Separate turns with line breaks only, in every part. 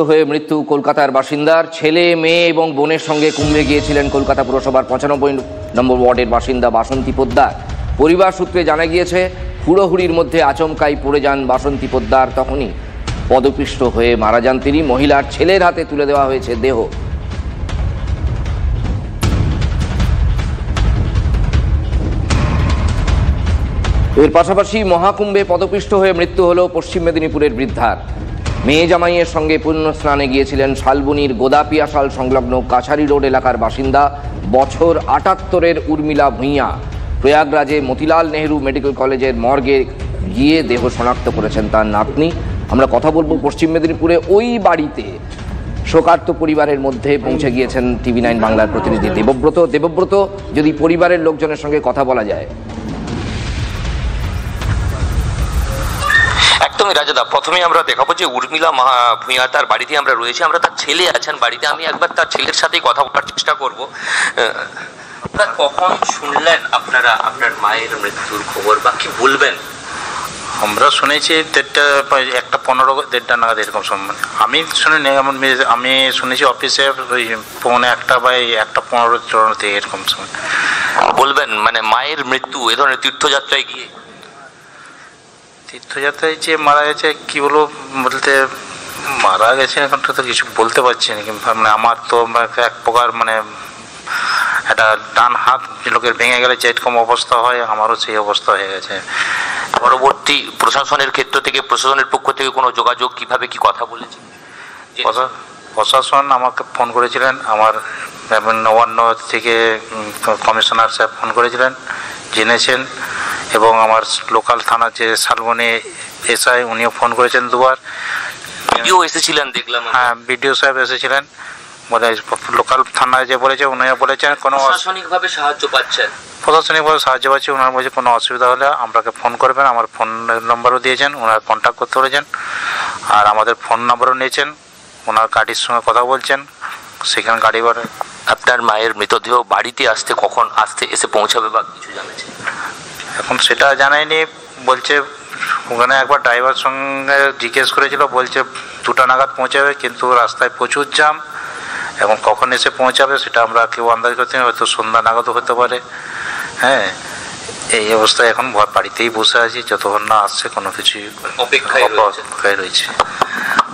হয়ে মৃত্যু কলকাতার বাসিন্দার। ছেলে মেয়ে এবং বোনের সঙ্গে কুম্ভে গিয়েছিলেন কলকাতা পুরসভার 95 নম্বর ওয়ার্ডের বাসিন্দা বাসন্তী পোদ্দার। পরিবার সূত্রে জানা গিয়েছে হুড়োহুড়ির মধ্যে আচমকাই পড়ে যান বাসন্তী পোদ্দার। তখনই পদপিষ্ট হয়ে মারা যান তিনি। মহিলার ছেলের হাতে তুলে দেওয়া হয়েছে দেহ। এর পাশাপাশি মহাকুম্ভে পদপিষ্ট হয়ে মৃত্যু হল পশ্চিম মেদিনীপুরের বৃদ্ধার। মেয়ে জামাইয়ের সঙ্গে পুণ্য স্নানে গিয়েছিলেন শালবনির গোদাপিয়াশাল সংলগ্ন কাছারি রোড এলাকার বাসিন্দা বছর 78-এর উর্মিলা ভূঁইয়া। প্রয়াগরাজে মতিলাল নেহরু মেডিকেল কলেজের মর্গে গিয়ে দেহ শনাক্ত করেছেন তার নাতনি। আমরা কথা বলবো পশ্চিম মেদিনীপুরে ওই বাড়িতে শোকার্ত পরিবারের মধ্যে পৌঁছে গিয়েছেন TV9 বাংলার প্রতিনিধি দেবব্রত। যদি পরিবারের লোকজনের সঙ্গে কথা বলা যায়।
একদমই রাজাদা, প্রথমে আমরা দেখাবো যে উর্মিলা ভূঁইয়া তার বাড়িতে আমরা রয়েছি। আমরা তার ছেলে আছেন বাড়িতে, আমি একবার তার ছেলের সাথেই কথা বলার চেষ্টা করব। কখন শুনলেন আপনারা আপনার মায়ের মৃত্যুর খবর, বা কি বলবেন?
আমরা শুনেছি 1:15 নাগাদ এরকম সময়। আমি শুনিনি, আমি শুনেছি অফিসে ওই 1:45 বা 1:15 এরকম সময়।
বলবেন মানে মায়ের মৃত্যু এ ধরনের তীর্থযাত্রায় গিয়ে,
তীর্থযাত্রায় যে মারা গেছে কি বলতে মারা গেছে এখন তো কিছু বলতে পারছি না। মানে আমার তো এক প্রকার মানে একটা ডান হাত লোকের ভেঙে গেলে যেরকম অবস্থা হয় আমারও সেই অবস্থা হয়ে গেছে।
পরবর্তী প্রশাসনের ক্ষেত্র থেকে, প্রশাসনের পক্ষ থেকে কোনো যোগাযোগ, কিভাবে কি কথা বলেছে?
প্রশাসন আমাকে ফোন করেছিলেন, আমার নবান্ন থেকে কমিশনার সাহেব ফোন করেছিলেন, জেনেছেন, এবং আমার লোকাল থানার যে শালবনী এসআই উনিও ফোন করেছেন দুবার।
বিডিও এসেছিলেন দেখলাম।
হ্যাঁ, বিডিও সাহেব এসেছিলেন, বলে লোকাল থানায় যে বলেছে উনিও বলেছেন কোনো
প্রশাসনিকভাবে সাহায্য পাচ্ছেন।
প্রশাসনিকভাবে সাহায্য পাচ্ছি। ওনার বলছে কোনো অসুবিধা হলে আমাকে ফোন করবেন। আমার ফোন নম্বরও দিয়েছেন, ওনার কন্ট্যাক্ট করতে বলেছেন, আর আমাদের ফোন নম্বরও নিয়েছেন। ওনার গাড়ির সঙ্গে কথা বলছেন, সেখানে গাড়ি ভাড়া।
আপনার মায়ের মৃতদেহ বাড়িতে কখন এসে পৌঁছাবে বা কিছু জানেছেন?
এখন সেটা জানাইনি। বলছে ওখানে একবার ড্রাইভার সঙ্গে জিজ্ঞেস করেছিল, বলছে 2টা নাগাদ পৌঁছাবে, কিন্তু রাস্তায় প্রচুর জ্যাম। এখন কখন এসে পৌঁছাবে সেটা আমরা কেউ আন্দাজ করতে, হয়তো সন্ধ্যা নাগাদও হতে পারে। হ্যাঁ, এই অবস্থায় এখন বাড়িতেই বসে আছি, যতক্ষণ না আসছে কোনো কিছু
অপেক্ষায়
রয়েছে।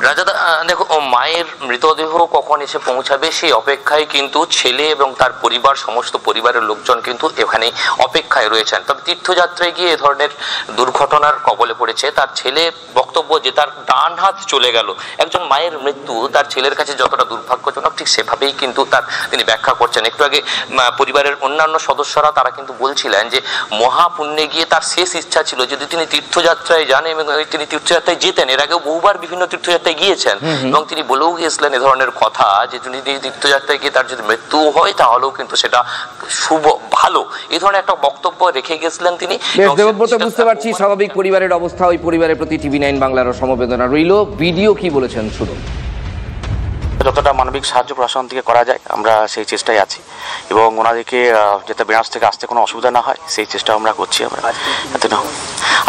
রাজাদা দেখো, মায়ের মৃতদেহ কখন এসে পৌঁছাবে সেই অপেক্ষায় কিন্তু ছেলে এবং তার পরিবার, সমস্ত পরিবারের লোকজন কিন্তু এখানে অপেক্ষায় রয়েছেন। তবে তীর্থযাত্রায় গিয়ে এ ধরনের দুর্ঘটনার কবলে পড়েছে তার ছেলে। বক্তব্য যে তার ডান হাত চলে গেল। একজন মায়ের মৃত্যু তার ছেলের কাছে যতটা দুর্ভাগ্যজনক, ঠিক সেভাবেই কিন্তু তিনি ব্যাখ্যা করছেন। একটু আগে পরিবারের অন্যান্য সদস্যরা তারা কিন্তু বলছিলেন যে মহাপুণ্যে গিয়ে তার শেষ ইচ্ছা ছিল যদি তিনি তীর্থযাত্রায় যান, এবং তিনি তীর্থযাত্রায় যেতেন। এর আগেও বহুবার বিভিন্ন তীর্থযাত্রায় গিয়েছেন, এবং তিনি বলেও গিয়েছিলেন এ ধরনের কথা যে তিনি তীর্থযাত্রায় গিয়ে তার যদি মৃত্যু হয় তাহলেও কিন্তু সেটা শুভ, ভালো, এই ধরনের একটা বক্তব্য রেখে গেছিলেন তিনি।
বুঝতে পারছি স্বাভাবিক পরিবারের অবস্থা। ওই পরিবারের প্রতি TV9 বাংলারও সমবেদনা রইল। ভিডিও কি বলেছেন শুনুন।
যতটা মানবিক সাহায্য প্রশাসন থেকে করা যায় আমরা সেই চেষ্টায় আছি, এবং ওনাদেরকে যাতে বেনারস থেকে আসতে কোনো অসুবিধা না হয় সেই চেষ্টা আমরা করছি। আমরা এত না,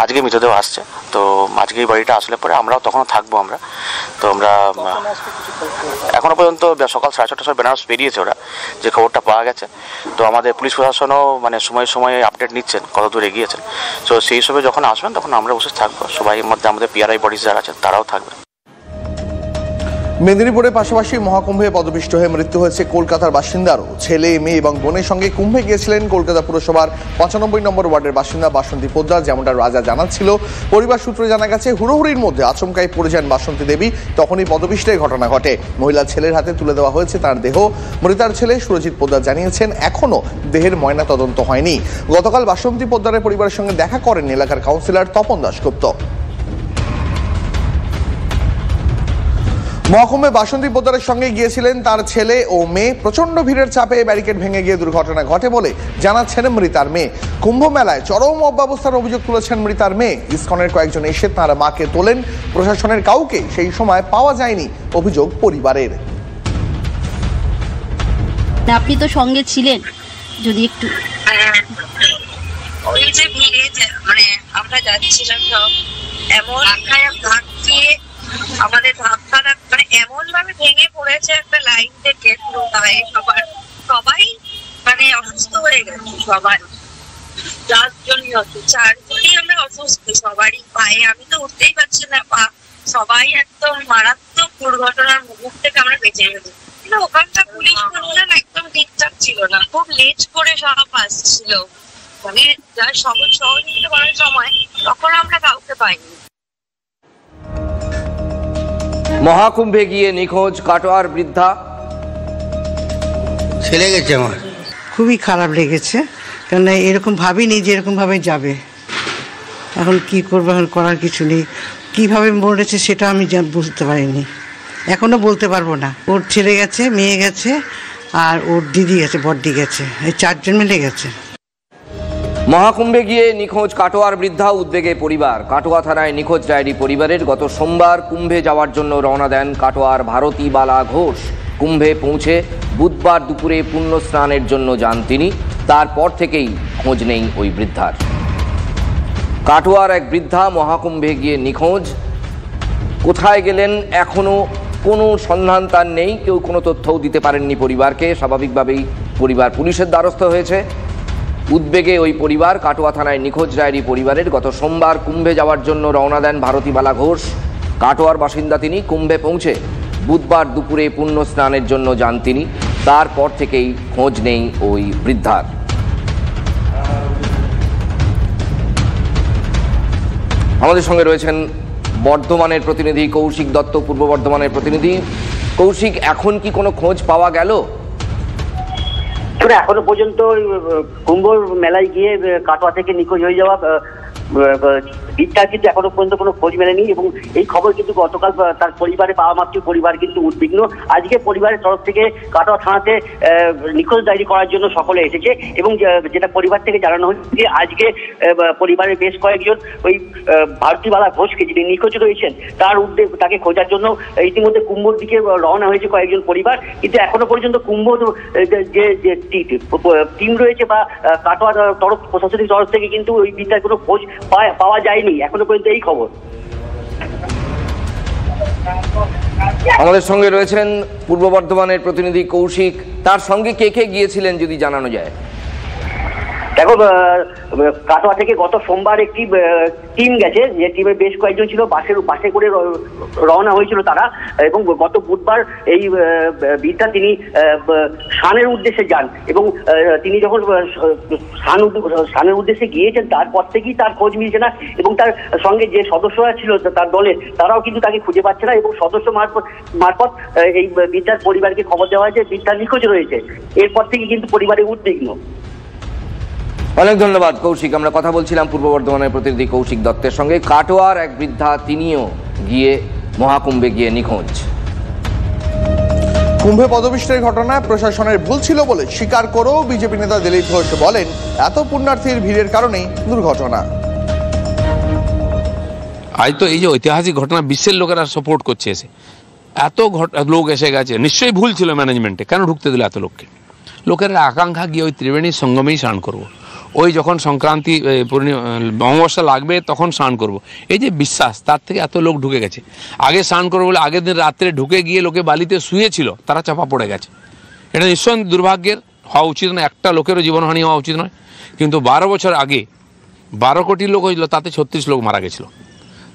আজকে মৃতদেহ আসছে, তো আজকে এই বাড়িটা আসলে পরে আমরাও তখনও থাকবো। আমরা এখনো পর্যন্ত সকাল 6:30 বেনারস বেরিয়েছে ওরা, যে খবরটা পাওয়া গেছে। তো আমাদের পুলিশ প্রশাসনও মানে সময়ে সময়ে আপডেট নিচ্ছেন কত দূর এগিয়েছেন। তো সেই হিসেবে যখন আসবেন তখন আমরা বসে থাকবো। সবাই মধ্যে আমাদের PRI বডিজ যারা আছেন তারাও থাকবেন।
মেদিনীপুরের পাশাপাশি মহাকুম্ভে পদপিষ্ট হয়ে মৃত্যু হয়েছে কলকাতার বাসিন্দারও। ছেলে, মেয়ে এবং বোনের সঙ্গে কুম্ভে গিয়েছিলেন কলকাতা পুরসভার 95 নম্বর ওয়ার্ডের বাসিন্দা বাসন্তী পোদ্দার। যেমনটা রাজা জানাচ্ছিল, পরিবার সূত্রে জানা গেছে হুড়োহুড়ির মধ্যে আচমকাই পড়ে যান বাসন্তী দেবী। তখনই পদপিষ্টের ঘটনা ঘটে। মহিলার ছেলের হাতে তুলে দেওয়া হয়েছে তার দেহ। মৃতার ছেলে সুরজিৎ পোদ্দার জানিয়েছেন এখনও দেহের ময়না তদন্ত হয়নি। গতকাল বাসন্তী পোদ্দারের পরিবারের সঙ্গে দেখা করেন এলাকার কাউন্সিলর তপন দাশগুপ্ত। মহাকুম্ভে বাসন্তী পোদ্দারের সঙ্গে গিয়েছিলেন তার ছেলে ও মেয়ে। প্রচন্ড ভিড়ের চাপে ব্যারিকেড ভেঙে গিয়ে দুর্ঘটনা ঘটে বলে জানাচ্ছেন মৃতার মেয়ে। কুম্ভ মেলায় চরম অব্যবস্থার অভিযোগ তুলেছেন মৃতার মেয়ে। ইসকনের কয়েকজন এসে তার মাকে তোলেন, প্রশাসনের কাউকে সেই সময় পাওয়া যায়নি, অভিযোগ পরিবারের।
আপনি তো সঙ্গে ছিলেন, যদি একটু
ওই যে ভিড়ে মানে আমরা যাচ্ছিলাম সব, এমন মাথায় হাত দিয়ে আমাদের ধাক্কা মানে এমন ভাবে ভেঙে পড়েছে একটা লাইন থেকে পুরো গায়ে সবাই মানে অসুস্থ হয়ে গেছে। সবাই 4 জনই আমরা অসুস্থ, সবারই পায়ে, আমি তো উঠতেই পারছি না পা, সবাই একদম মারাত্মক দুর্ঘটনার মুখ থেকে আমরা বেঁচে গেছি। ওখানকার পুলিশ প্রশাসন একদম ঠিকঠাক ছিল না, খুব লেট করে সব আসছিল, মানে যার সহযোগিতা করার সময় তখন আমরা কাউকে পাইনি।
মহাকুম্ভে গিয়ে নিখোঁজ কাটোয়ার বৃদ্ধা।
ছেলে গেছে আমার,
খুবই খারাপ লেগেছে, কারণ এরকম ভাবিনি যে এরকম ভাবে যাবে। এখন কি করবো, এখন করার কিছু নেই। কিভাবে মরেছে সেটা আমি বুঝতে পারিনি, এখনো বলতে পারবো না। ওর ছেলে গেছে, মেয়ে গেছে, আর ওর দিদি গেছে, বড়দি গেছে, এই 4 জন মিলে গেছে।
মহাকুম্ভে গিয়ে নিখোঁজ কাটোয়ার বৃদ্ধা, উদ্বেগে পরিবার। কাটোয়া থানায় নিখোঁজ ডায়েরি পরিবারের। গত সোমবার কুম্ভে যাওয়ার জন্য রওনা দেন কাটোয়ার ভারতী বালা ঘোষ। কুম্ভে পৌঁছে বুধবার দুপুরে পুণ্য স্নানের জন্য যান তিনি। তারপর থেকেই খোঁজ নেই ওই বৃদ্ধার। কাটোয়ার এক বৃদ্ধা মহাকুম্ভে গিয়ে নিখোঁজ। কোথায় গেলেন এখনো কোনো সন্ধান তার নেই, কেউ কোনো তথ্যও দিতে পারেননি পরিবারকে। স্বাভাবিকভাবেই পরিবার পুলিশের দ্বারস্থ হয়েছে। উদ্বেগে ওই পরিবার। কাটোয়া থানায় নিখোঁজ ডায়েরি পরিবারের। গত সোমবার কুম্ভে যাওয়ার জন্য রওনা দেন ভারতী বালা ঘোষ। কাটোয়ার বাসিন্দা তিনি। কুম্ভে পৌঁছে বুধবার দুপুরে পুণ্য স্নানের জন্য যান তিনি। তারপর থেকেই খোঁজ নেই ওই বৃদ্ধার। আমাদের সঙ্গে রয়েছেন বর্ধমানের প্রতিনিধি কৌশিক দত্ত, পূর্ব বর্ধমানের প্রতিনিধি। কৌশিক, এখন কি কোনো খোঁজ পাওয়া গেল?
এখনো পর্যন্ত কুম্ভ মেলায় গিয়ে কাটোয়া থেকে নিখোঁজ হয়ে যাওয়া বৃদ্ধার কিন্তু এখনো পর্যন্ত কোনো খোঁজ মেলেনি, এবং এই খবর কিন্তু গতকাল তার পরিবারে পাওয়া মাত্র পরিবার কিন্তু উদ্বিগ্ন। আজকে পরিবারের তরফ থেকে কাটোয়া থানাতে নিখোঁজ ডায়েরি করার জন্য সকলে এসেছে, এবং যেটা পরিবার থেকে জানানো হচ্ছে আজকে পরিবারের বেশ কয়েকজন ওই ভারতী বালা ঘোষকে, যিনি নিখোঁজ রয়েছেন, তাকে খোঁজার জন্য ইতিমধ্যে কুম্ভর দিকে রওনা হয়েছে কয়েকজন পরিবার। কিন্তু এখনো পর্যন্ত কুম্ভ যে টিম রয়েছে বা কাটোয়া প্রশাসনিক তরফ থেকে কিন্তু ওই বৃদ্ধার কোনো খোঁজ পাওয়া যায়নি এখনো পর্যন্ত, এই খবর।
আমাদের সঙ্গে রয়েছেন পূর্ব বর্ধমানের প্রতিনিধি কৌশিক। তার সঙ্গে কে কে গিয়েছিলেন যদি জানানো যায়?
দেখো, কাটোয়া থেকে গত সোমবার একটি টিম গেছে, যে টিমে বেশ কয়েকজন ছিল, বাসে করে রওনা হয়েছিল তারা, এবং গত বুধবার এই বৃদ্ধা তিনি স্নানের উদ্দেশ্যে যান, এবং তিনি যখন স্নানের উদ্দেশ্যে গিয়েছেন তারপর থেকেই তার খোঁজ মিলছে না, এবং তার সঙ্গে যে সদস্যরা ছিল তার দলের, তারাও কিন্তু তাকে খুঁজে পাচ্ছে না, এবং সদস্য মারফত এই বৃদ্ধার পরিবারকে খবর দেওয়া হয় যে বৃদ্ধা নিখোঁজ রয়েছে। এরপর থেকে কিন্তু পরিবারে উদ্বিগ্ন।
অনেক ধন্যবাদ কৌশিক। আমরা কথা বলছিলাম পূর্ব বর্ধমানের প্রতিনিধি কৌশিক দত্তের সঙ্গে। কাটোয়ার এক বৃদ্ধা, তিনিও গিয়ে মহাকুম্ভে গিয়ে নিখোঁজ।
কুম্ভে পদপিষ্টের ঘটনায় প্রশাসনের ভুল ছিল বলে স্বীকার করেও বিজেপি নেতা দিলীপ ঘোষ বলেন, এত পুণ্যার্থীর ভিড়ের কারণেই দুর্ঘটনা।
আজ তো এই যে ঐতিহাসিক ঘটনা বিশ্বের লোকেরা সাপোর্ট করছে, এসে এত লোক এসে গেছে, নিশ্চয়ই ভুল ছিল ম্যানেজমেন্টে। কেন ঢুকতে দিল এত লোককে? লোকের আকাঙ্ক্ষা গিয়ে ওই ত্রিবেণীর সঙ্গমেই স্নান করবো, ওই যখন সংক্রান্তি অমাবস্যা লাগবে তখন স্নান করব, এই যে বিশ্বাস, তার থেকে এত লোক ঢুকে গেছে। আগে স্নান করবো বলে আগের দিন রাত্রে ঢুকে গিয়ে লোকে বালিতে শুয়েছিল, তারা চাপা পড়ে গেছে। এটা নিশ্চয়ই দুর্ভাগ্যের, হওয়া উচিত না, একটা লোকেরও জীবনহানি হওয়া উচিত নয়। কিন্তু 12 বছর আগে 12 কোটি লোক হয়েছিল, তাতে 36 লোক মারা গেছিল।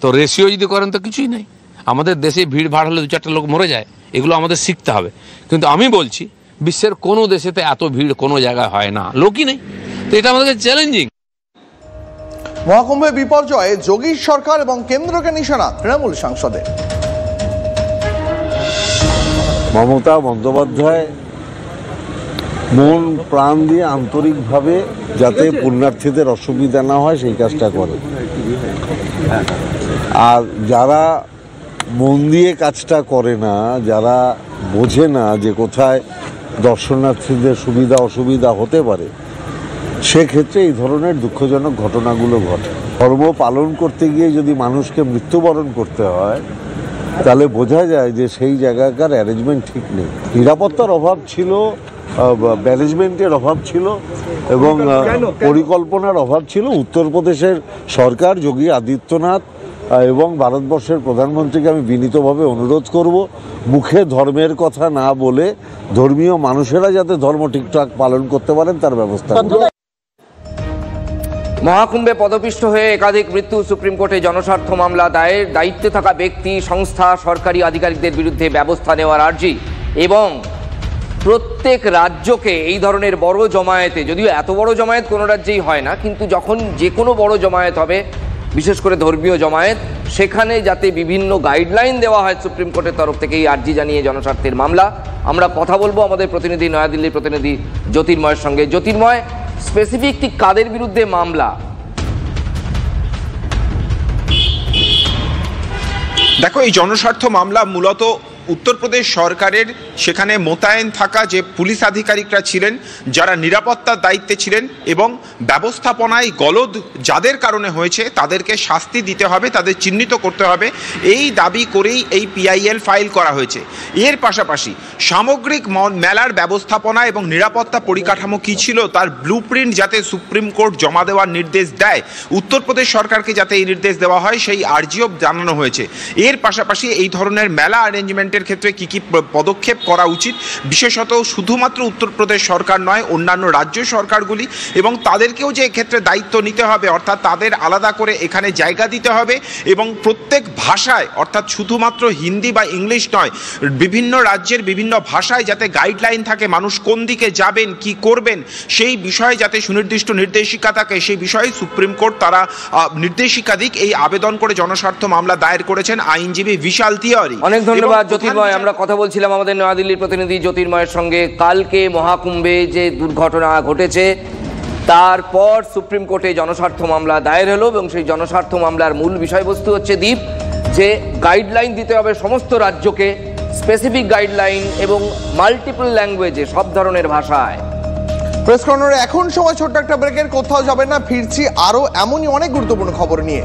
তো রেশিও যদি করেন তো কিছুই নেই। আমাদের দেশে ভিড় ভাড় হলে 2-4টা লোক মরে যায়, এগুলো আমাদের শিখতে হবে। কিন্তু আমি বলছি বিশ্বের কোনো দেশেতে এত ভিড় কোনো জায়গায় হয় না, লোকই নেই। তো এটা আমাদেরকে চ্যালেঞ্জিং।
মহাকুম্ভে বিপর্যয়ে যোগী সরকার এবং কেন্দ্রকে নিশানা তৃণমূল সাংসদের।
মমতা বন্দ্যোপাধ্যায় মন প্রাণ দিয়ে আন্তরিকভাবে যাতে পুণ্যার্থীদের অসুবিধা না হয় সেই কাজটা করে, আর যারা মন দিয়ে কাজটা করে না, যারা বোঝে না যে কোথায় দর্শনার্থীদের সুবিধা অসুবিধা হতে পারে, সেক্ষেত্রে এই ধরনের দুঃখজনক ঘটনাগুলো ঘটে। ধর্ম পালন করতে গিয়ে যদি মানুষকে মৃত্যুবরণ করতে হয়, তাহলে বোঝা যায় যে সেই জায়গাকার অ্যারেঞ্জমেন্ট ঠিক নেই। নিরাপত্তার অভাব ছিল, ম্যানেজমেন্টের অভাব ছিল, এবং পরিকল্পনার অভাব ছিল। উত্তরপ্রদেশের সরকার যোগী আদিত্যনাথ এবং ভারতবর্ষের প্রধানমন্ত্রীকে আমি বিনীতভাবে অনুরোধ করব, মুখে ধর্মের কথা না বলে ধর্মীয় মানুষেরা যাতে ধর্ম ঠিকঠাক পালন করতে পারেন তার ব্যবস্থা করুন।
মহাকুম্ভে পদপিষ্ট হয়ে একাধিক মৃত্যু, সুপ্রিম কোর্টে জনস্বার্থ মামলা দায়ের, দায়িত্বে থাকা ব্যক্তি, সংস্থা, সরকারি আধিকারিকদের বিরুদ্ধে ব্যবস্থা নেওয়ার আর্জি এবং প্রত্যেক রাজ্যকে এই ধরনের বড় জমায়েতে, যদিও এত বড় জমায়েত কোনো রাজ্যেই হয় না, কিন্তু যখন যে কোনো বড় জমায়েত হবে, বিশেষ করে ধর্মীয় জমায়েত, সেখানে যাতে বিভিন্ন গাইডলাইন দেওয়া হয় সুপ্রিম কোর্টের তরফ থেকে, এই আর্জি জানিয়ে জনস্বার্থের মামলা। আমরা কথা বলবো আমাদের প্রতিনিধি, নয়াদিল্লির প্রতিনিধি জ্যোতির্ময়ের সঙ্গে। জ্যোতির্ময়, স্পেসিফিক ঠিক কাদের বিরুদ্ধে মামলা?
দেখো, এই জনস্বার্থ মামলা মূলত উত্তরপ্রদেশ সরকারের সেখানে মোতায়েন থাকা যে পুলিশ আধিকারিকরা ছিলেন, যারা নিরাপত্তার দায়িত্বে ছিলেন এবং ব্যবস্থাপনায় গলদ যাদের কারণে হয়েছে তাদেরকে শাস্তি দিতে হবে, তাদের চিহ্নিত করতে হবে, এই দাবি করেই এই পিআইএল ফাইল করা হয়েছে। এর পাশাপাশি সামগ্রিক মেলার ব্যবস্থাপনা এবং নিরাপত্তা পরিকাঠামো কী ছিল তার ব্লুপ্রিন্ট যাতে সুপ্রিম কোর্ট জমা দেওয়ার নির্দেশ দেয়, উত্তরপ্রদেশ সরকারকে যাতে এই নির্দেশ দেওয়া হয় সেই আর্জিও জানানো হয়েছে। এর পাশাপাশি এই ধরনের মেলা অ্যারেঞ্জমেন্ট ক্ষেত্রে কি কি পদক্ষেপ করা উচিত, বিশেষত শুধুমাত্র উত্তরপ্রদেশ সরকার নয়, অন্যান্য রাজ্য সরকারগুলি, এবং তাদেরকেও যে এক্ষেত্রে দায়িত্ব নিতে হবে, অর্থাৎ তাদের আলাদা করে এখানে জায়গা দিতে হবে এবং প্রত্যেক ভাষায়, অর্থাৎ শুধুমাত্র হিন্দি বা ইংলিশ নয়, বিভিন্ন রাজ্যের বিভিন্ন ভাষায় যাতে গাইডলাইন থাকে, মানুষ কোন দিকে যাবেন, কি করবেন, সেই বিষয়ে যাতে সুনির্দিষ্ট নির্দেশিকা থাকে, সেই বিষয়ে সুপ্রিম কোর্ট তারা নির্দেশিকা দিক, এই আবেদন করে জনস্বার্থ মামলা দায়ের করেছেন আইনজীবী বিশাল তিওয়ারি।
অনেক ধন্যবাদ জ্যোতির্ময়। আমরা কথা বলছিলাম আমাদের নয়াদিল্লির প্রতিনিধি জ্যোতির্ময়ের সঙ্গে। কালকে মহাকুম্ভে যে দুর্ঘটনা ঘটেছে তারপর সুপ্রিম কোর্টে জনস্বার্থ মামলা দায়ের হলো এবং সেই জনস্বার্থ মামলার মূল বিষয়বস্তু হচ্ছে দীপ, যে গাইডলাইন দিতে হবে সমস্ত রাজ্যকে, স্পেসিফিক গাইডলাইন এবং মাল্টিপল ল্যাঙ্গুয়েজে, সব ধরনের ভাষায়।
প্রেস কর্নারে এখন সময় ছোট্ট একটা ব্রেকের, কোথাও যাবেন না, ফিরছি আরও এমনই অনেক গুরুত্বপূর্ণ খবর নিয়ে।